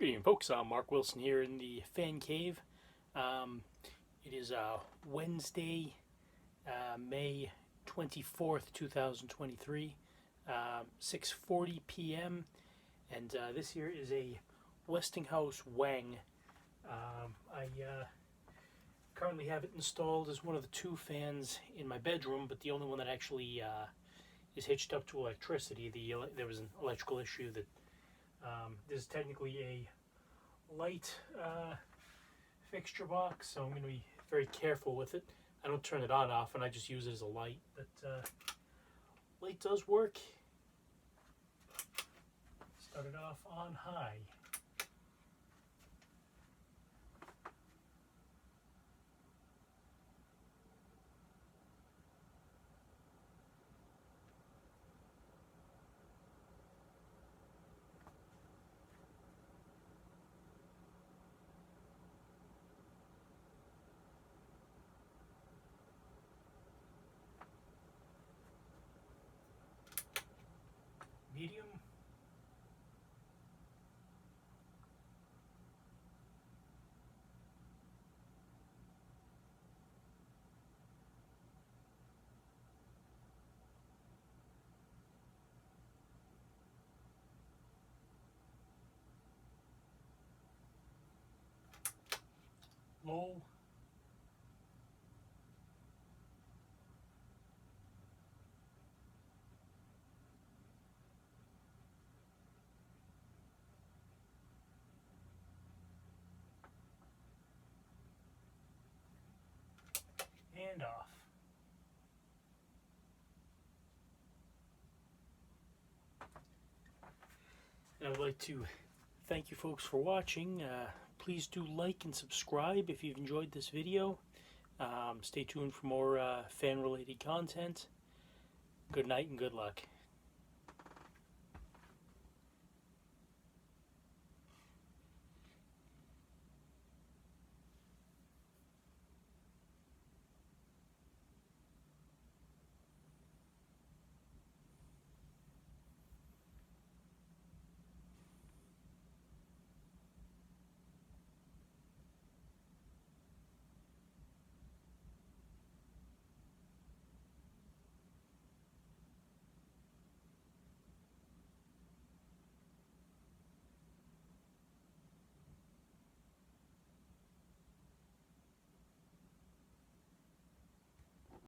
Good evening, folks. Mark Wilson here in the Fan Cave. It is Wednesday, May 24th, 2023, 6:40 p.m. And this here is a Westinghouse Wengue. I currently have it installed as one of the two fans in my bedroom, but the only one that actually is hitched up to electricity. There was an electrical issue that this is technically a light fixture box, so I'm going to be very careful with it. I don't turn it on often, I just use it as a light, but light does work. Start it off on high. Medium. Low. And off. And I would like to thank you folks for watching. Please do like and subscribe if you've enjoyed this video. Stay tuned for more fan-related content. Good night and good luck.